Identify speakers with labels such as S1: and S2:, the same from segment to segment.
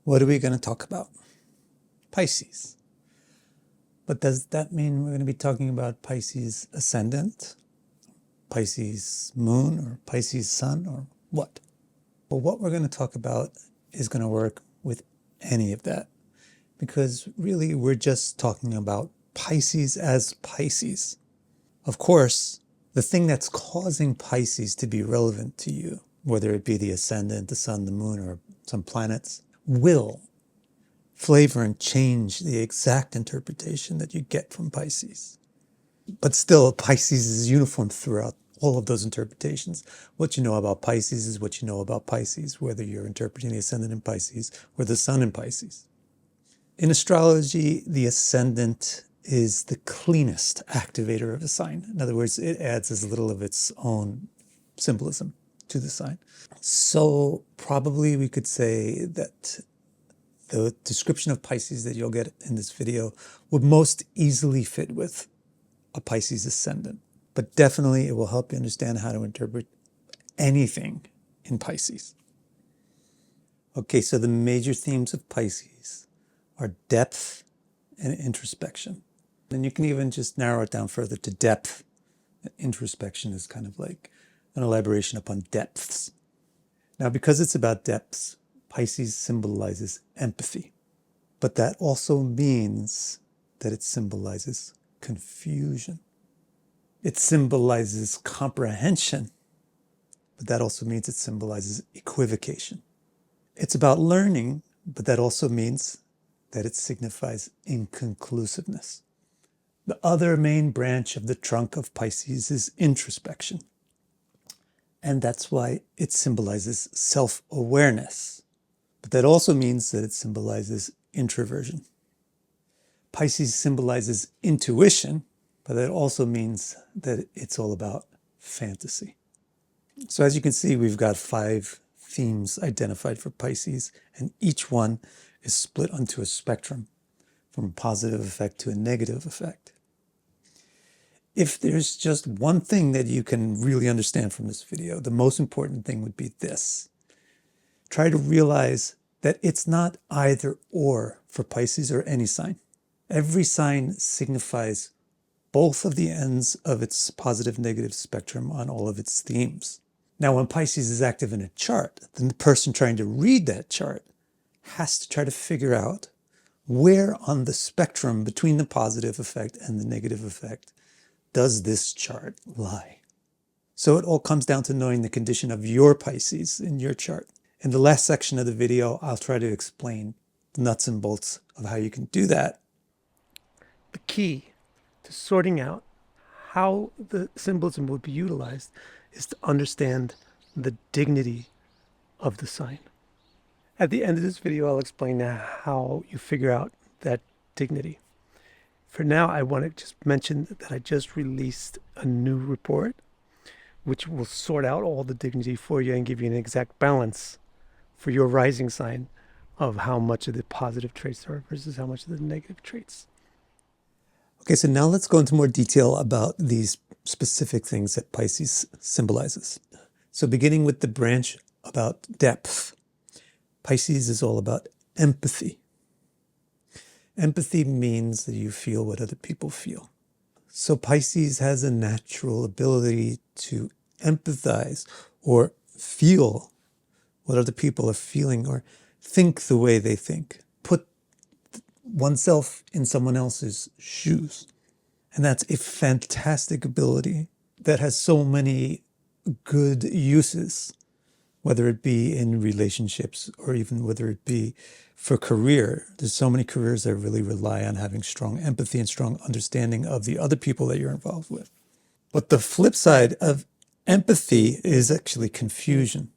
S1: What are we going to talk about? Pisces. But does that mean we're going to be talking about Pisces ascendant, Pisces moon, or Pisces sun, or what? But what we're going to talk about is going to work with any of that, because really we're just talking about Pisces as Pisces. Of course, the thing that's causing Pisces to be relevant to you, whether it be the ascendant, the sun, the moon, or some planets, will flavor and change the exact interpretation that you get from Pisces. But still, Pisces is uniform throughout all of those interpretations. What you know about Pisces is what you know about Pisces, whether you're interpreting the ascendant in Pisces or the sun in Pisces. In astrology, the ascendant is the cleanest activator of a sign. In other words, it adds as little of its own symbolism to the sign. So probably we could say that the description of Pisces that you'll get in this video would most easily fit with a Pisces ascendant. But definitely it will help you understand how to interpret anything in Pisces. Okay, so the major themes of Pisces are depth and introspection. And you can even just narrow it down further to depth. Introspection is kind of like an elaboration upon depths. Now, because it's about depths, Pisces symbolizes empathy. But that also means that it symbolizes confusion. It symbolizes comprehension, but that also means it symbolizes equivocation. It's about learning, but that also means that it signifies inconclusiveness. The other main branch of the trunk of Pisces is introspection. And that's why it symbolizes self-awareness. But that also means that it symbolizes introversion. Pisces symbolizes intuition, but that also means that it's all about fantasy. So as you can see, we've got 5 themes identified for Pisces, and each one is split onto a spectrum, from a positive effect to a negative effect. If there's just one thing that you can really understand from this video, the most important thing would be this. Try to realize that it's not either or for Pisces or any sign. Every sign signifies both of the ends of its positive-negative spectrum on all of its themes. Now, when Pisces is active in a chart, then the person trying to read that chart has to try to figure out where on the spectrum between the positive effect and the negative effect does this chart lie. So it all comes down to knowing the condition of your Pisces in your chart. In the last section of the video, I'll try to explain the nuts and bolts of how you can do that.
S2: The key to sorting out how the symbolism would be utilized is to understand the dignity of the sign. At the end of this video, I'll explain how you figure out that dignity. For now, I want to just mention that I just released a new report which will sort out all the dignity for you and give you an exact balance for your rising sign of how much of the positive traits are versus how much of the negative traits.
S1: Okay, so now let's go into more detail about these specific things that Pisces symbolizes. So beginning with the branch about depth, Pisces is all about empathy. Empathy means that you feel what other people feel. So Pisces has a natural ability to empathize or feel what other people are feeling or think the way they think. Put oneself in someone else's shoes. And that's a fantastic ability that has so many good uses, whether it be in relationships or even whether it be for career. There's so many careers that really rely on having strong empathy and strong understanding of the other people that you're involved with. But the flip side of empathy is actually confusion.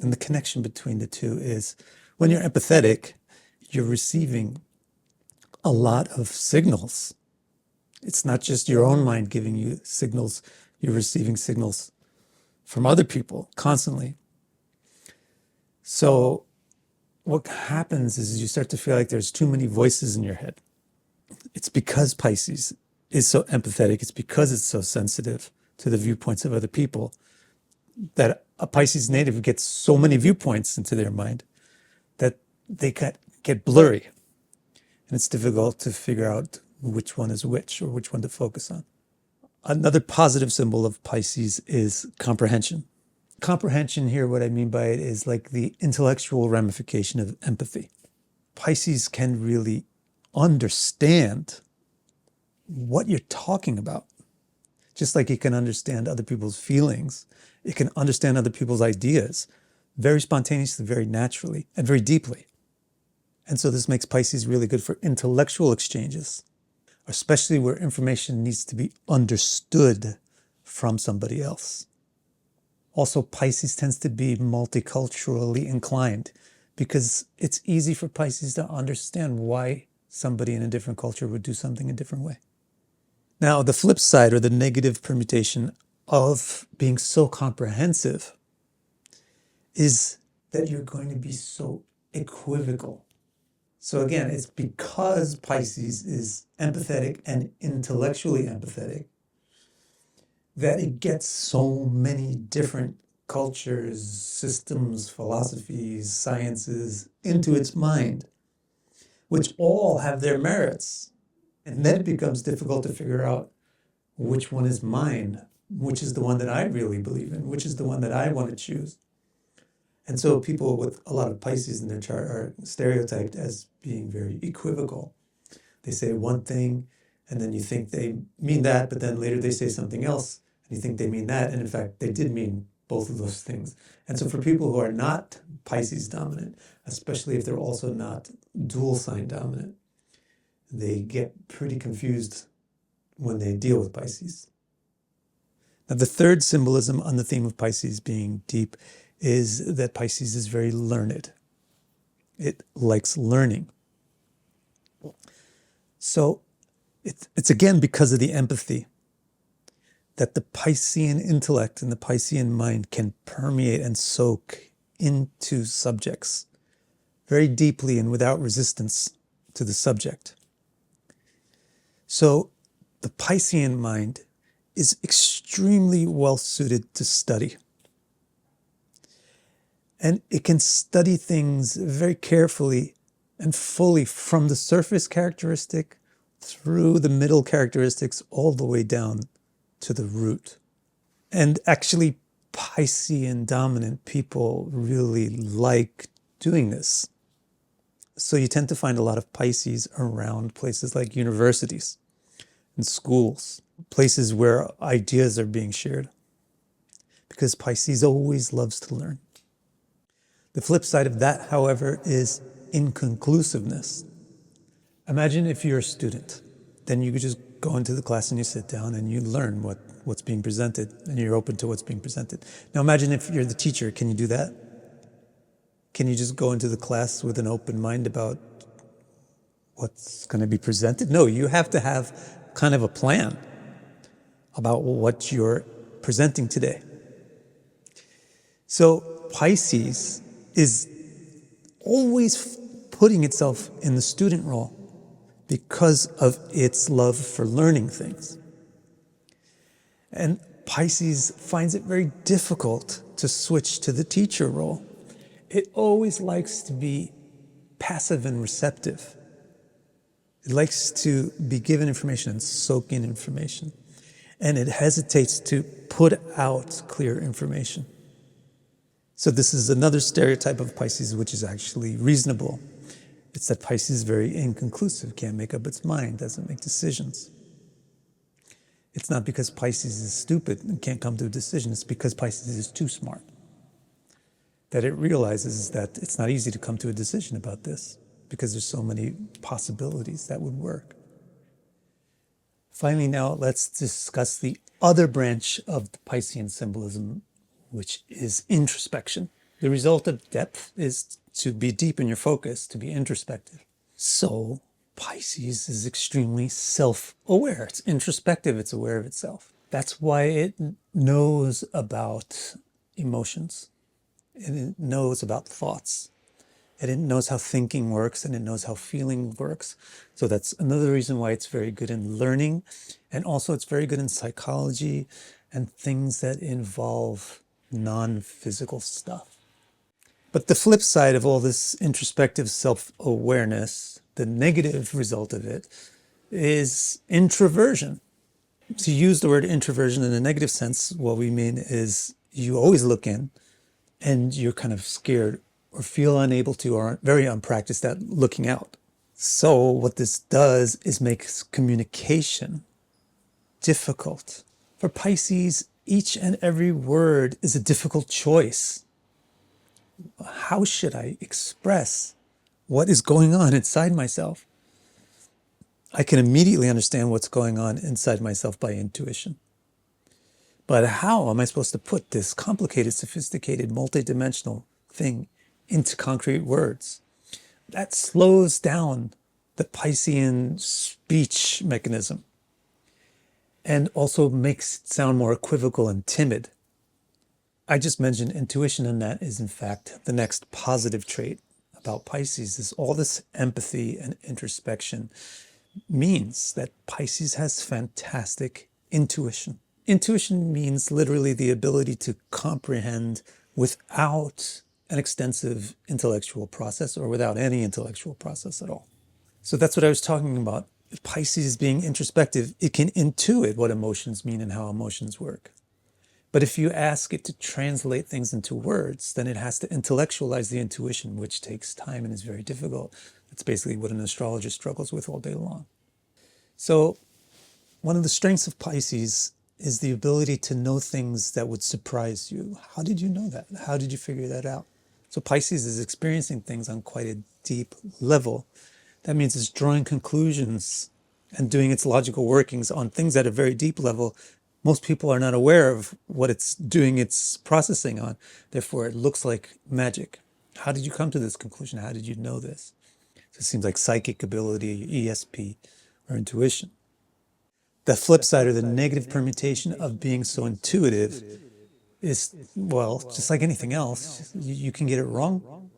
S1: And the connection between the two is when you're empathetic, you're receiving a lot of signals. It's not just your own mind giving you signals, you're receiving signals from other people constantly. So what happens is you start to feel like there's too many voices in your head. It's because Pisces is so empathetic, it's because it's so sensitive to the viewpoints of other people that a Pisces native gets so many viewpoints into their mind that they get get blurry. And it's difficult to figure out which one is which or which one to focus on. Another positive symbol of Pisces is comprehension. Comprehension here, what I mean by it is like the intellectual ramification of empathy. Pisces can really understand what you're talking about. Just like it can understand other people's feelings, it can understand other people's ideas very spontaneously, very naturally, and very deeply. And so this makes Pisces really good for intellectual exchanges, especially where information needs to be understood from somebody else. Also, Pisces tends to be multiculturally inclined because it's easy for Pisces to understand why somebody in a different culture would do something a different way. Now, the flip side or the negative permutation of being so comprehensive is that you're going to be so equivocal. So again, it's because Pisces is empathetic and intellectually empathetic that it gets so many different cultures, systems, philosophies, sciences into its mind, which all have their merits. And then it becomes difficult to figure out which one is mine, which is the one that I really believe in, which is the one that I want to choose. And so people with a lot of Pisces in their chart are stereotyped as being very equivocal. They say one thing, and then you think they mean that, but then later they say something else, and you think they mean that, and in fact, they did mean both of those things. And so for people who are not Pisces dominant, especially if they're also not dual sign dominant, they get pretty confused when they deal with Pisces. Now, the third symbolism on the theme of Pisces being deep is that Pisces is very learned. It likes learning. So it's again because of the empathy that the Piscean intellect and the Piscean mind can permeate and soak into subjects very deeply and without resistance to the subject. So the Piscean mind is extremely well suited to study. And it can study things very carefully and fully from the surface characteristic through the middle characteristics all the way down to the root. And actually, Piscean dominant people really like doing this. So you tend to find a lot of Pisces around places like universities and schools, places where ideas are being shared, because Pisces always loves to learn. The flip side of that, however, is inconclusiveness. Imagine if you're a student, then you could just go into the class and you sit down and you learn what's being presented and you're open to what's being presented. Now imagine if you're the teacher, can you do that? Can you just go into the class with an open mind about what's going to be presented? No, you have to have kind of a plan about what you're presenting today. So Pisces is always putting itself in the student role because of its love for learning things. And Pisces finds it very difficult to switch to the teacher role. It always likes to be passive and receptive. It likes to be given information and soak in information. And it hesitates to put out clear information. So this is another stereotype of Pisces, which is actually reasonable. It's that Pisces is very inconclusive, can't make up its mind, doesn't make decisions. It's not because Pisces is stupid and can't come to a decision. It's because Pisces is too smart. That it realizes that it's not easy to come to a decision about this because there's so many possibilities that would work. Finally, now let's discuss the other branch of the Piscean symbolism, which is introspection. The result of depth is to be deep in your focus, to be introspective. So Pisces is extremely self-aware. It's introspective, it's aware of itself. That's why it knows about emotions. It knows about thoughts. And it knows how thinking works and it knows how feeling works. So that's another reason why it's very good in learning. And also it's very good in psychology and things that involve non-physical stuff. But the flip side of all this introspective self-awareness, the negative result of it, is introversion. To use the word introversion in a negative sense, what we mean is you always look in and you're kind of scared or feel unable to or very unpracticed at looking out. So what this does is makes communication difficult. For Pisces, each and every word is a difficult choice. How should I express what is going on inside myself? I can immediately understand what's going on inside myself by intuition. But how am I supposed to put this complicated, sophisticated, multidimensional thing into concrete words? That slows down the Piscean speech mechanism and also makes it sound more equivocal and timid. I just mentioned intuition, and that is in fact the next positive trait about Pisces is all this empathy and introspection means that Pisces has fantastic intuition. Intuition means literally the ability to comprehend without an extensive intellectual process or without any intellectual process at all. So that's what I was talking about. If Pisces being introspective, it can intuit what emotions mean and how emotions work. But if you ask it to translate things into words, then it has to intellectualize the intuition, which takes time and is very difficult. That's basically what an astrologer struggles with all day long. So one of the strengths of Pisces is the ability to know things that would surprise you. How did you know that? How did you figure that out? So Pisces is experiencing things on quite a deep level. That means it's drawing conclusions and doing its logical workings on things at a very deep level. Most people are not aware of what it's doing its processing on. Therefore, it looks like magic. How did you come to this conclusion? How did you know this? So it seems like psychic ability, ESP, or intuition. The flip side, or the negative permutation of being so intuitive is, well, just like anything else, you can get it wrong.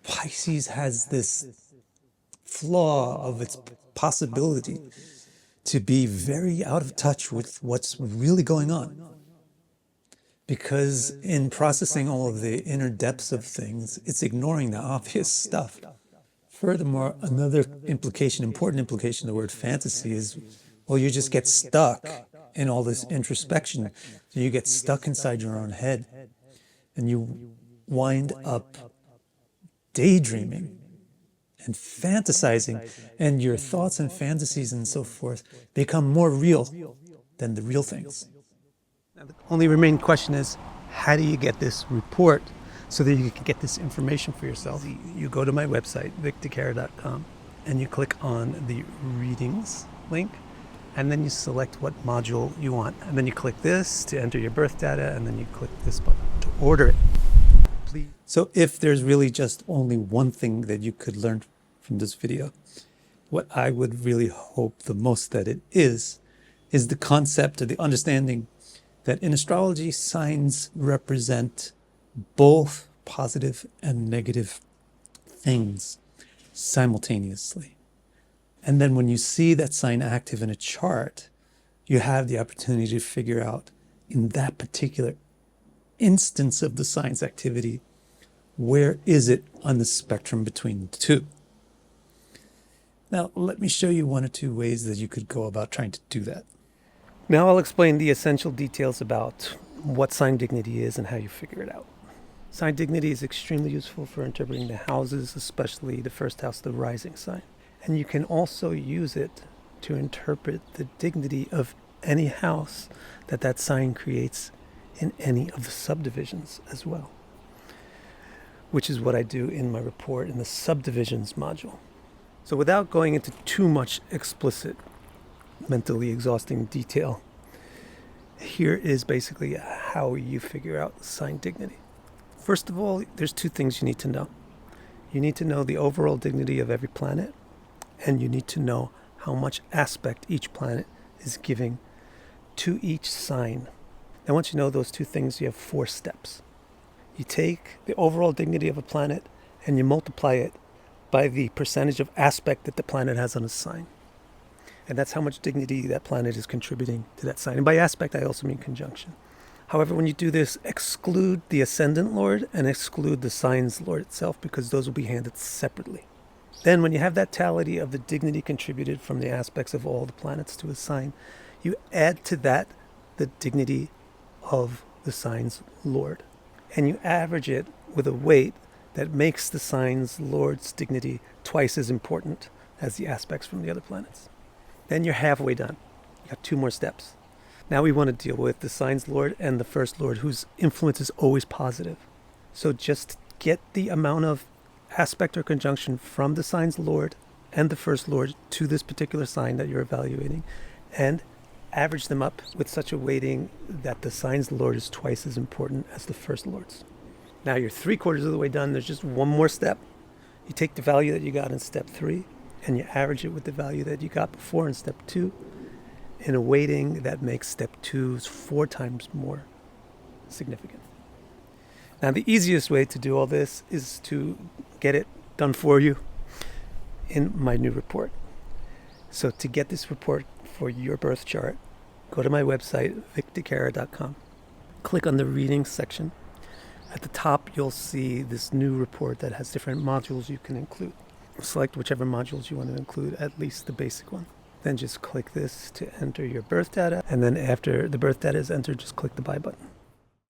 S1: Pisces has this flaw of its possibility to be very out of touch with what's really going on. Because in processing all of the inner depths of things, it's ignoring the obvious stuff. Furthermore, another implication, important implication of the word fantasy is, well, you just get stuck in all this introspection. So you get stuck inside your own head and you wind up daydreaming and fantasizing, and your thoughts and fantasies and so forth become more real than the real things.
S2: Now, the only remaining question is, how do you get this report so that you can get this information for yourself? You go to my website, victorcara.com, and you click on the readings link, and then you select what module you want. And then you click this to enter your birth data, and then you click this button to order it. Please.
S1: So if there's really just only one thing that you could learn from this video, what I would really hope the most that it is the concept or the understanding that in astrology, signs represent both positive and negative things simultaneously. And then when you see that sign active in a chart, you have the opportunity to figure out in that particular instance of the sign's activity, where is it on the spectrum between the two? Now, let me show you one or two ways that you could go about trying to do that.
S2: Now I'll explain the essential details about what sign dignity is and how you figure it out. Sign dignity is extremely useful for interpreting the houses, especially the first house, the rising sign. And you can also use it to interpret the dignity of any house that sign creates in any of the subdivisions as well, which is what I do in my report in the subdivisions module. So without going into too much explicit, mentally exhausting detail, here is basically how you figure out sign dignity. First of all, there's two things you need to know. You need to know the overall dignity of every planet, and you need to know how much aspect each planet is giving to each sign. Now, once you know those two things, you have 4 steps. You take the overall dignity of a planet and you multiply it by the percentage of aspect that the planet has on a sign. And that's how much dignity that planet is contributing to that sign. And by aspect, I also mean conjunction. However, when you do this, exclude the ascendant lord and exclude the sign's lord itself, because those will be handed separately. Then when you have that tally of the dignity contributed from the aspects of all the planets to a sign, you add to that the dignity of the sign's lord. And you average it with a weight that makes the sign's lord's dignity twice as important as the aspects from the other planets. Then you're halfway done. You got 2 more steps. Now we want to deal with the sign's lord and the first lord, whose influence is always positive. So just get the amount of aspect or conjunction from the sign's lord and the first lord to this particular sign that you're evaluating, and average them up with such a weighting that the sign's lord is twice as important as the first lord's. Now you're 3/4 of the way done. There's just one more step. You take the value that you got in step 3 and you average it with the value that you got before in step 2 in a weighting that makes step 2's 4 times more significant. Now the easiest way to do all this is to get it done for you in my new report. So to get this report for your birth chart, go to my website, vicdecara.com. Click on the readings section. At the top, you'll see this new report that has different modules you can include. Select whichever modules you want to include, at least the basic one. Then just click this to enter your birth data. And then after the birth data is entered, just click the buy button.